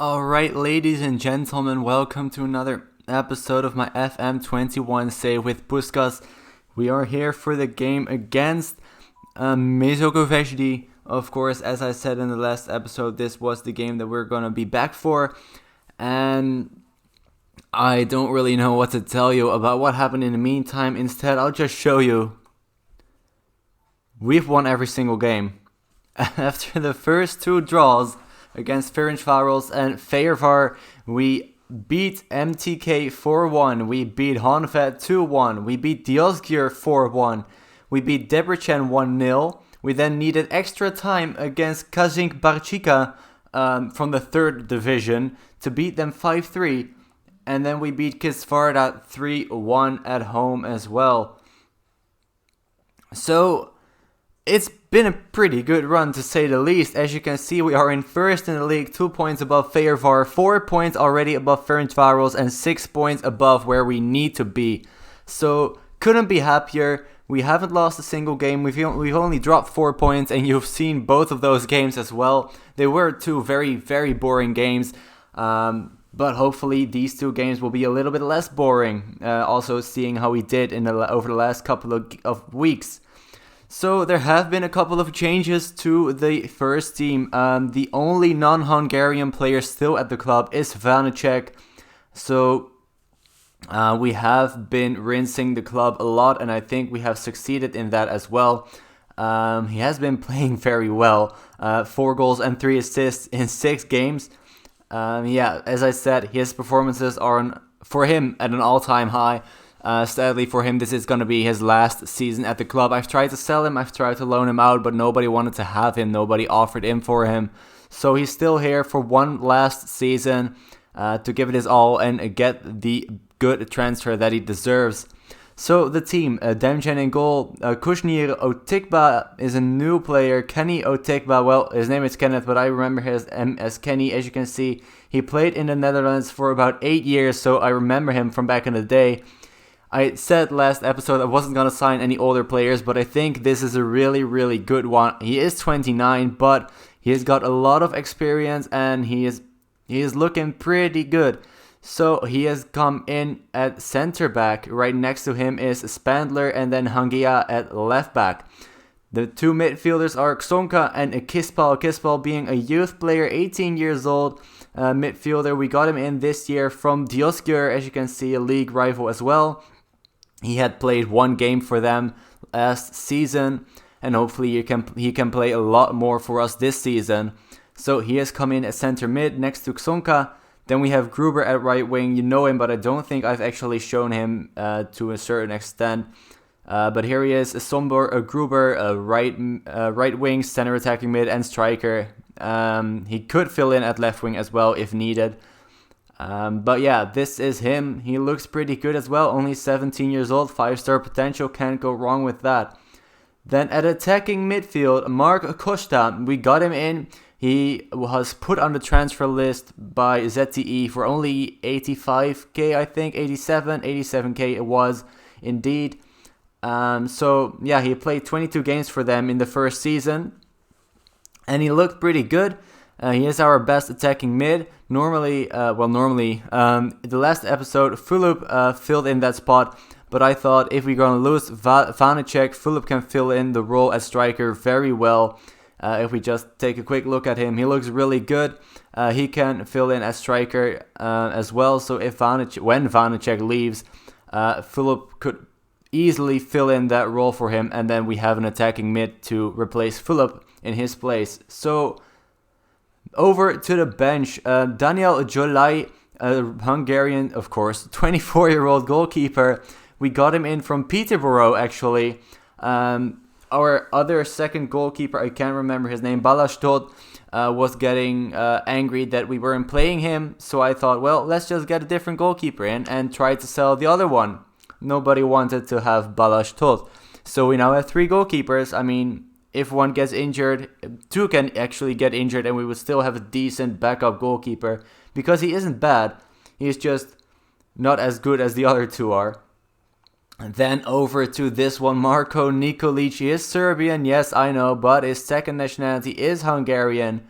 Alright, ladies and gentlemen, welcome to another episode of my FM21 Save with PUSKAS. We are here for the game against Mesokoveshdi. Of course, as I said in the last episode, this was the game that we're going to be back for. And I don't really know what to tell you about what happened in the meantime. Instead, I'll just show you. We've won every single game. After the first two draws against Ferencváros and Fehérvár, we beat MTK 4-1, we beat Honvéd 2-1, we beat Diósgyőr 4-1, we beat Debrecen 1-0. We then needed extra time against Kazink Barchika from the 3rd division to beat them 5-3, and then we beat Kisvarda 3-1 at home as well. So it's been a pretty good run, to say the least. As you can see, we are in first in the league, 2 points above Fehérvár, 4 points already above Ferencváros, and 6 points above where we need to be. So couldn't be happier. We haven't lost a single game. We've only dropped 4 points, and you've seen both of those games as well. They were two very, very boring games. But hopefully these two games will be a little bit less boring. Also seeing how we did over the last couple of weeks. So there have been a couple of changes to the first team. The only non-Hungarian player still at the club is Vanacek. So we have been rinsing the club a lot, and I think we have succeeded in that as well. He has been playing very well. 4 goals and 3 assists in 6 games. As I said, his performances are for him at an all-time high. Sadly for him, this is going to be his last season at the club. I've tried to sell him, I've tried to loan him out, but nobody wanted to have him, nobody offered him for him. So he's still here for one last season to give it his all and get the good transfer that he deserves. So the team, Demjan in goal, Kushnir Otikba is a new player, Kenny Otikba, well, his name is Kenneth, but I remember him as Kenny. As you can see, he played in the Netherlands for about 8 years, so I remember him from back in the day. I said last episode I wasn't going to sign any older players, but I think this is a really, really good one. He is 29, but he has got a lot of experience and he is looking pretty good. So he has come in at center back. Right next to him is Spandler and then Hangia at left back. The two midfielders are Ksonka and Kispal. Kispal being a youth player, 18 years old. Midfielder, we got him in this year from Diósgyőr, as you can see, a league rival as well. He had played 1 game for them last season, and hopefully he can play a lot more for us this season. So he has come in at center mid next to Ksonka. Then we have Gruber at right wing. You know him, but I don't think I've actually shown him to a certain extent. But here he is, a Gruber, a right wing, center attacking mid, and striker. He could fill in at left wing as well if needed. But yeah, this is him. He looks pretty good as well. Only 17 years old, 5-star potential. Can't go wrong with that. Then at attacking midfield, Mark Costa. We got him in. He was put on the transfer list by ZTE for only 85k, I think. 87k it was indeed. So yeah, he played 22 games for them in the first season. And he looked pretty good. He is our best attacking mid. Normally, the last episode, Fulop filled in that spot. But I thought if we're going to lose Vanacek, Fulop can fill in the role as striker very well. If we just take a quick look at him, he looks really good. He can fill in as striker as well. So when Vanacek leaves, Fulop could easily fill in that role for him. And then we have an attacking mid to replace Fulop in his place. So over to the bench, Daniel Jolai, a Hungarian, of course, 24-year-old goalkeeper. We got him in from Peterborough, actually. Our other second goalkeeper, I can't remember his name, Balázs Tóth, was getting angry that we weren't playing him. So I thought, well, let's just get a different goalkeeper in and try to sell the other one. Nobody wanted to have Balázs Tóth. So we now have 3 goalkeepers. I mean, if one gets injured, 2 can actually get injured and we would still have a decent backup goalkeeper. Because he isn't bad, he's just not as good as the other 2 are. And then over to this one, Marko Nikolic. He is Serbian, yes, I know, but his second nationality is Hungarian.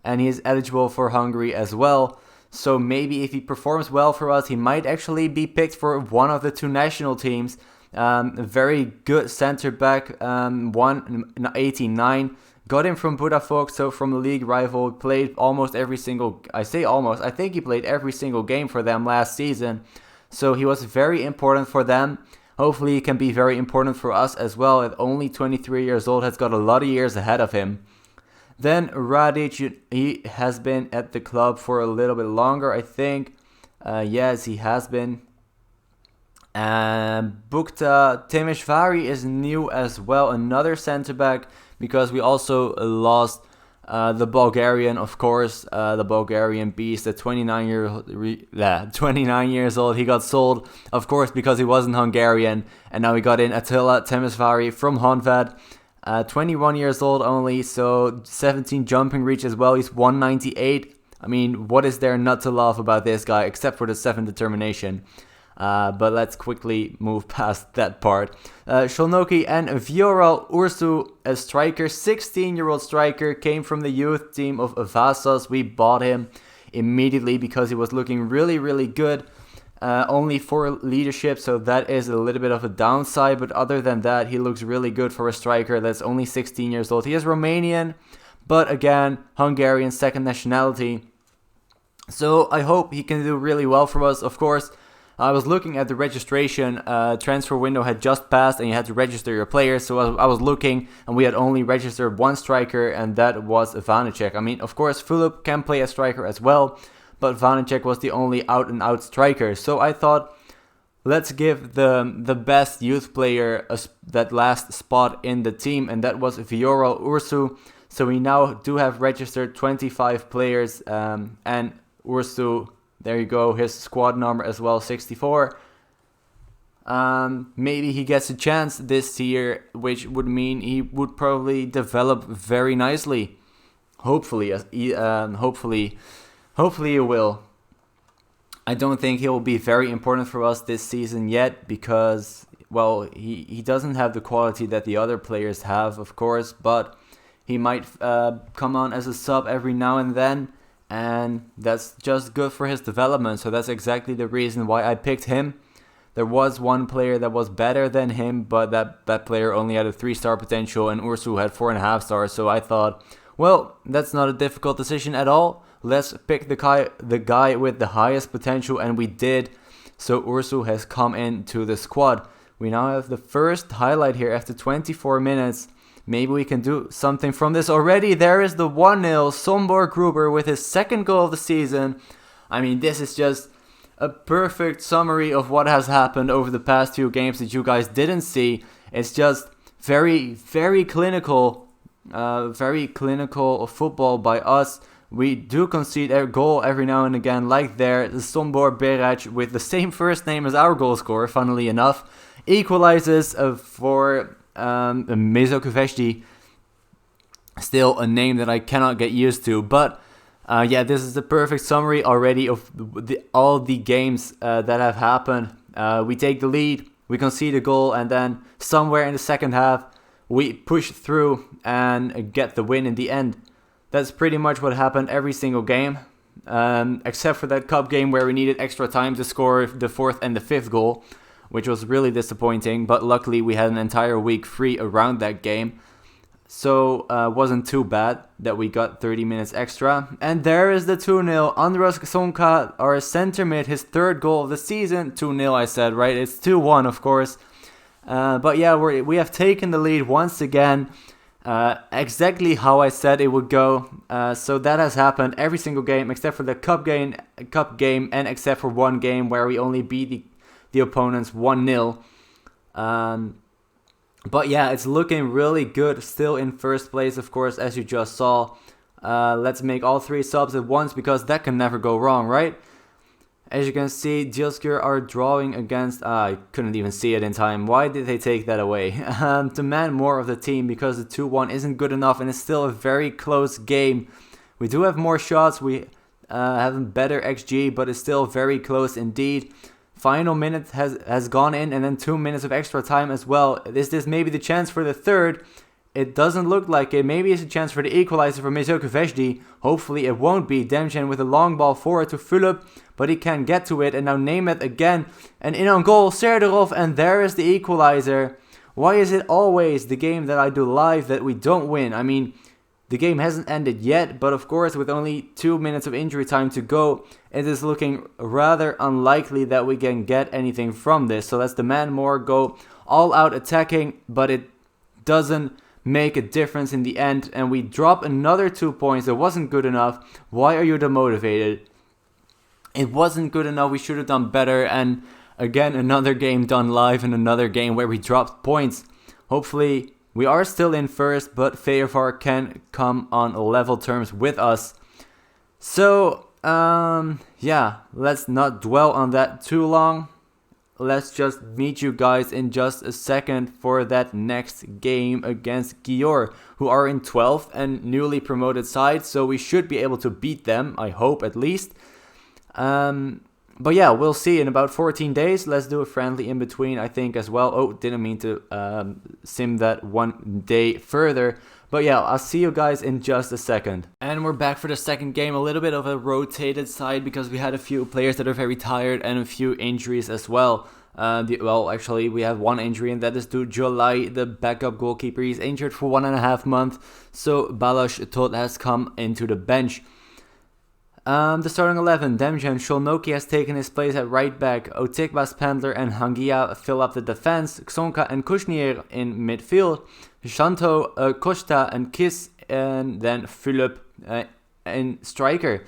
and he is eligible for Hungary as well. So maybe if he performs well for us, he might actually be picked for one of the two national teams. A very good center back, 189. Got him from Budapest, so from a league rival. Played almost every single, I say almost, I think he played every single game for them last season. So he was very important for them. Hopefully he can be very important for us as well. At only 23 years old, has got a lot of years ahead of him. Then Radic, he has been at the club for a little bit longer, I think. Yes, he has been. And Bukta Temeshvari is new as well, another centre back, because we also lost the Bulgarian, of course, the Bulgarian beast, the 29 years old. He got sold, of course, because he wasn't Hungarian, and now we got in Attila Temeshvari from Honvéd. 21 years old only, so 17 jumping reach as well. He's 198. I mean, what is there not to love about this guy, except for the 7 determination? But let's quickly move past that part. Szolnoki and Vioral Ursu, a striker, 16-year-old striker, came from the youth team of Vasas. We bought him immediately because he was looking really, really good. Only for leadership, so that is a little bit of a downside, but other than that, he looks really good for a striker that's only 16 years old. He is Romanian, but again, Hungarian second nationality. So I hope he can do really well for us. Of course, I was looking at the registration, transfer window had just passed and you had to register your players, so I was looking and we had only registered one striker, and that was Vanacek. I mean, of course, Filip can play a striker as well, but Vanacek was the only out-and-out striker. So I thought, let's give the best youth player that last spot in the team, and that was Vioral Ursu. So we now do have registered 25 players, and Ursu, there you go, his squad number as well, 64. Maybe he gets a chance this year, which would mean he would probably develop very nicely. Hopefully, Hopefully he will. I don't think he will be very important for us this season yet because, well, he doesn't have the quality that the other players have, of course, but he might come on as a sub every now and then, and that's just good for his development. So that's exactly the reason why I picked him. There was one player that was better than him, but that player only had a 3-star potential, and Ursu had 4.5 stars, so I thought, well, that's not a difficult decision at all. Let's pick the guy with the highest potential, and we did. So Ursu has come into the squad. We now have the first highlight here after 24 minutes. Maybe we can do something from this already. There is the 1-0 Sombor Gruber with his second goal of the season. I mean, this is just a perfect summary of what has happened over the past few games that you guys didn't see. It's just very, very clinical football by us. We do concede a goal every now and again, like there, the Sombor Berac with the same first name as our goal scorer, funnily enough, equalizes for Mezokuveshti. Still a name that I cannot get used to, but yeah, this is the perfect summary already of all the games that have happened. We take the lead, we concede a goal, and then somewhere in the second half, we push through and get the win in the end. That's pretty much what happened every single game, except for that cup game where we needed extra time to score the 4th and the 5th goal, which was really disappointing, but luckily we had an entire week free around that game, so it wasn't too bad that we got 30 minutes extra. And there is the 2-0, Andras Sonka, our center mid, his 3rd goal of the season. 2-0 I said, right? It's 2-1 of course, but yeah, we have taken the lead once again. Exactly how I said it would go. So that has happened every single game except for the cup game, and except for one game where we only beat the opponents 1-0. But yeah, it's looking really good. Still in first place, of course, as you just saw. Let's make all 3 subs at once because that can never go wrong, right? As you can see, Dioskur are drawing against... I couldn't even see it in time. Why did they take that away? Demand more of the team because the 2-1 isn't good enough and it's still a very close game. We do have more shots. We have a better XG, but it's still very close indeed. Final minute has gone in, and then 2 minutes of extra time as well. Is this maybe the chance for the 3rd? it doesn't look like it. Maybe it's a chance for the equalizer for Mezoku Vejdi. Hopefully it won't be. Demjan with a long ball forward to Philip, but he can't get to it. And now Nemeth again. And in on goal, Serdarov, and there is the equalizer. Why is it always the game that I do live that we don't win? I mean, the game hasn't ended yet, but of course with only 2 minutes of injury time to go, it is looking rather unlikely that we can get anything from this. So let's demand more, go all out attacking, but it doesn't make a difference in the end, and we drop another 2 points. It wasn't good enough. Why are you demotivated? It wasn't good enough. We should have done better. And again, another game done live and another game where we dropped points. Hopefully we are still in first, but Feyenoord can come on level terms with us. So yeah, let's not dwell on that too long. Let's just meet you guys in just a second for that next game against Győr, who are in 12th and newly promoted side, so we should be able to beat them, I hope at least. But yeah, we'll see in about 14 days. Let's do a friendly in between, I think, as well. Oh, didn't mean to sim that 1 day further. But yeah, I'll see you guys in just a second. And we're back for the second game. A little bit of a rotated side because we had a few players that are very tired and a few injuries as well. Well, actually, we have one injury, and that is to Jolai, the backup goalkeeper. He's injured for 1.5 months. So Balázs Tóth has come into the bench. The starting 11, Demjan Szolnoki has taken his place at right back. Otikba, Spandler and Hangia fill up the defense. Xonka and Kushnier in midfield. Shanto, Costa and Kiss, and then Philip in striker.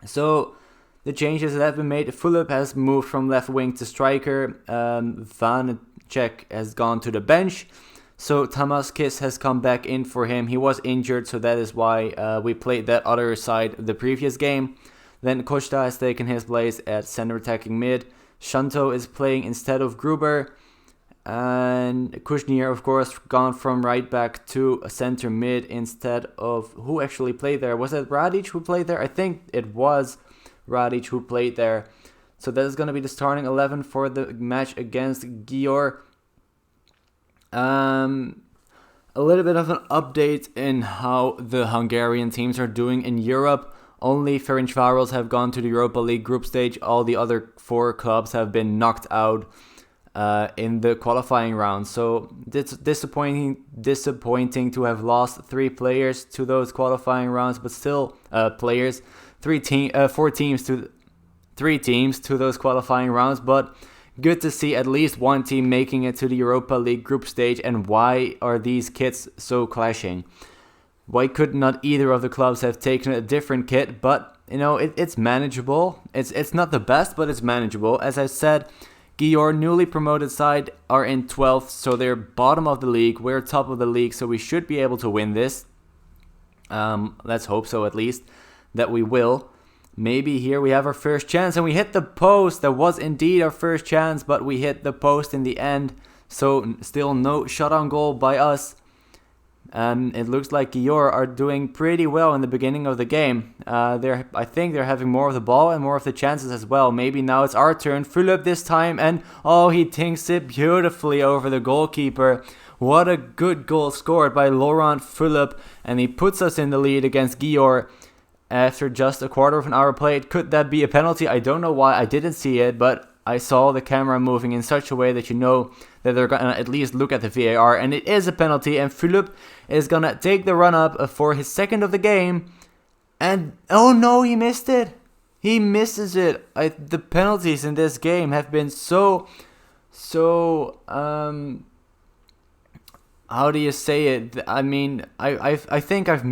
So the changes that have been made, Philip has moved from left wing to striker. Vanecek has gone to the bench. So Tamas Kiss has come back in for him. He was injured, so that is why we played that other side the previous game. Then Costa has taken his place at center attacking mid. Shanto is playing instead of Gruber. And Kushnier, of course, gone from right back to a center mid instead of... Who actually played there? Was it Radic who played there? I think it was Radic who played there. So that is going to be the starting 11 for the match against Győr. A little bit of an update in how the Hungarian teams are doing in Europe. Only Ferencváros have gone to the Europa League group stage. All the other 4 clubs have been knocked out in the qualifying round. So it's disappointing to have lost 3 players to those qualifying rounds, but still players, 3 teams to those qualifying rounds, but good to see at least one team making it to the Europa League group stage. And why are these kits so clashing? Why could not either of the clubs have taken a different kit? But, you know, it's manageable. It's not the best, but it's manageable. As I said, Győr, newly promoted side, are in 12th, so they're bottom of the league. We're top of the league, so we should be able to win this. Let's hope so, at least, that we will. Maybe here we have our first chance, and we hit the post. That was indeed our first chance, but we hit the post in the end. So still no shot on goal by us. It looks like Győr are doing pretty well in the beginning of the game. I think they're having more of the ball and more of the chances as well. Maybe now it's our turn. Philip this time, and oh, he tinks it beautifully over the goalkeeper. What a good goal scored by Laurent Philip, and he puts us in the lead against Győr. After just a quarter of an hour played. Could that be a penalty? I don't know why I didn't see it, but I saw the camera moving in such a way that you know that they're going to at least look at the VAR, and it is a penalty, and Philip is going to take the run-up for his second of the game, and oh no, he missed it. He misses it. The penalties in this game have been so how do you say it? I mean, I think I've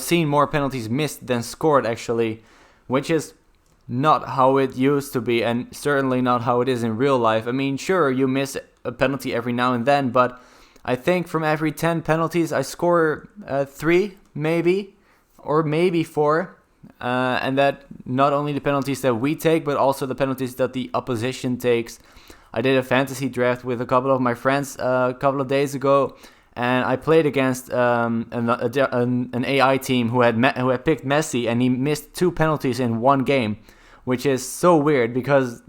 seen more penalties missed than scored, actually, which is not how it used to be, and certainly not how it is in real life. I mean, sure, you miss a penalty every now and then, but I think from every 10 penalties, I score 3, maybe, or maybe 4, and that not only the penalties that we take, but also the penalties that the opposition takes. I did a fantasy draft with a couple of my friends a couple of days ago, and I played against an AI team who had picked Messi, and he missed 2 penalties in one game, which is so weird because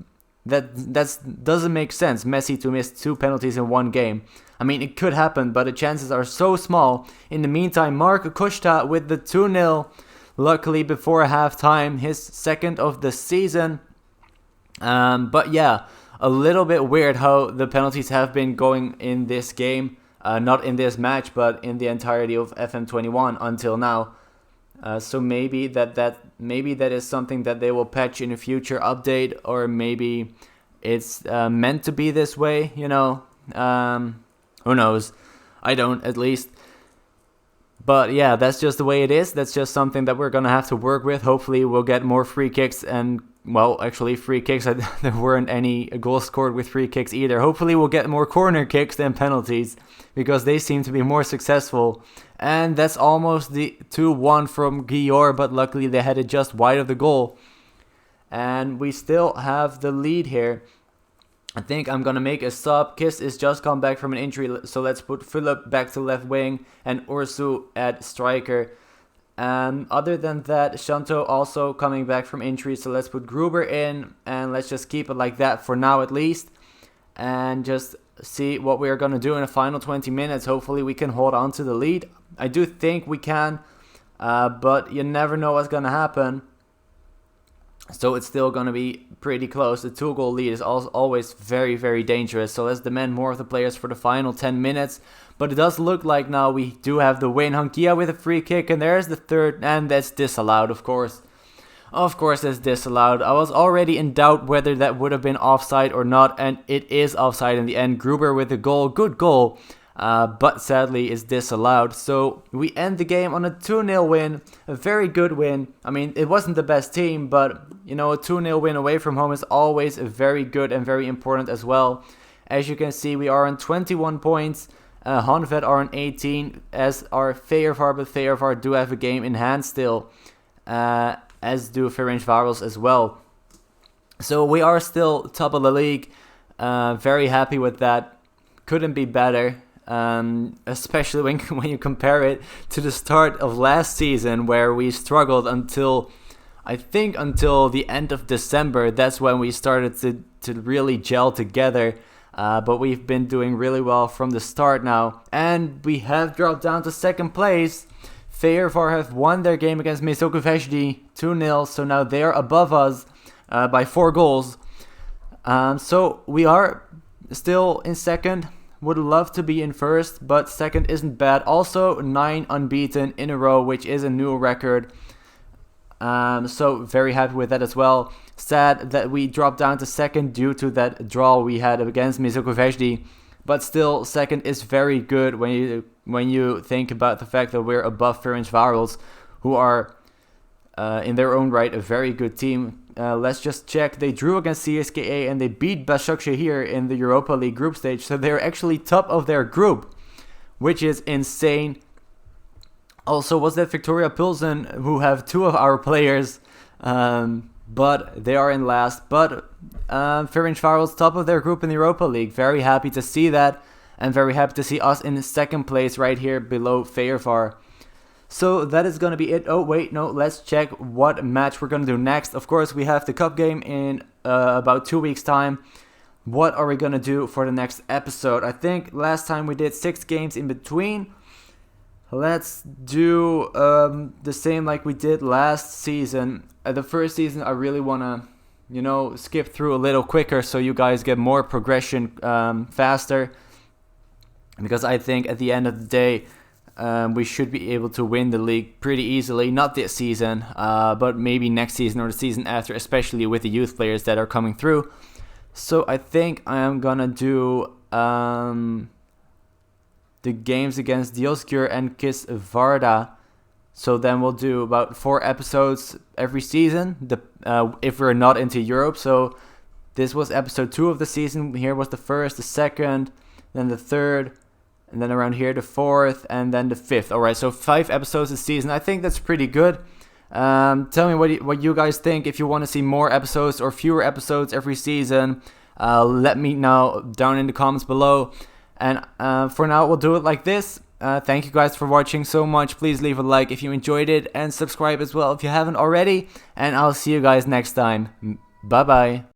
That doesn't make sense. Messi to miss 2 penalties in one game. I mean, it could happen, but the chances are so small. In the meantime, Marc Costa with the 2-0, luckily before halftime, his second of the season. But yeah, a little bit weird how the penalties have been going in this game. Not in this match, but in the entirety of FM21 until now. So maybe that is something that they will patch in a future update, or maybe it's meant to be this way. Who knows? I don't, at least. But yeah, that's just the way it is. That's just something that we're gonna have to work with. Hopefully, we'll get more free kicks and. Well, actually, free kicks, there weren't any goals scored with free kicks either. Hopefully, we'll get more corner kicks than penalties, because they seem to be more successful. And that's almost the 2-1 from Guillor, but luckily they had it just wide of the goal. And we still have the lead here. I think I'm going to make a sub. Kiss is just come back from an injury, so let's put Philip back to left wing and Ursu at striker. Other than that, Shanto also coming back from injury, so let's put Gruber in, and let's just keep it like that for now at least, and just see what we're going to do in the final 20 minutes. Hopefully we can hold on to the lead. I do think we can, but you never know what's going to happen, so it's still going to be pretty close. The 2-goal lead is always very, very dangerous, so let's demand more of the players for the final 10 minutes. But it does look like now we do have the win. Hankia with a free kick, and there's the third, and that's disallowed, of course. Of course that's disallowed. I was already in doubt whether that would have been offside or not, and it is offside in the end. Gruber with the goal, good goal, but sadly is disallowed. So we end the game on a 2-0 win, a very good win. I mean, it wasn't the best team, but a 2-0 win away from home is always very good and very important as well. As you can see, we are on 21 points. Honved are on 18, as are Feyenoord, but Feyenoord do have a game in hand still, as do Ferencváros as well. So we are still top of the league. Very happy with that. Couldn't be better, especially when you compare it to the start of last season, where we struggled until the end of December. That's when we started to really gel together. But we've been doing really well from the start now. And we have dropped down to second place. Feyenoord have won their game against Mesoko Vejdi 2-0. So now they are above us by 4 goals. So we are still in second. Would love to be in first, but second isn't bad. Also 9 unbeaten in a row, which is a new record. So very happy with that as well. Sad that we dropped down to second due to that draw we had against Mesoko Vejdi, but still second is very good when you think about the fact that we're above Ferencváros, who are in their own right a very good team. Let's just check. They drew against CSKA and they beat Başakşehir in the Europa League group stage, so they're actually top of their group, which is insane. Also, was that Victoria Pilsen, who have 2 of our players, but they are in last. But Ferencváros top of their group in the Europa League. Very happy to see that, and very happy to see us in second place right here below Feyenoord. So that is going to be it. Oh, wait, no, let's check what match we're going to do next. Of course, we have the cup game in about 2 weeks' time. What are we going to do for the next episode? I think last time we did 6 games in between. Let's do the same like we did last season. The first season, I really want to, skip through a little quicker so you guys get more progression faster. Because I think at the end of the day, we should be able to win the league pretty easily. Not this season, but maybe next season or the season after, especially with the youth players that are coming through. So I think I am going to do the games against Diosgjör and Kis Varda. So then we'll do about 4 episodes every season, if we're not into Europe. So this was episode 2 of the season. Here was the first, the second, then the third, and then around here the 4th, and then the 5th. Alright, so 5 episodes a season. I think that's pretty good. Tell me what you guys think. If you want to see more episodes or fewer episodes every season, let me know down in the comments below. And for now, we'll do it like this. Thank you guys for watching so much. Please leave a like if you enjoyed it, and subscribe as well if you haven't already. And I'll see you guys next time. Bye bye.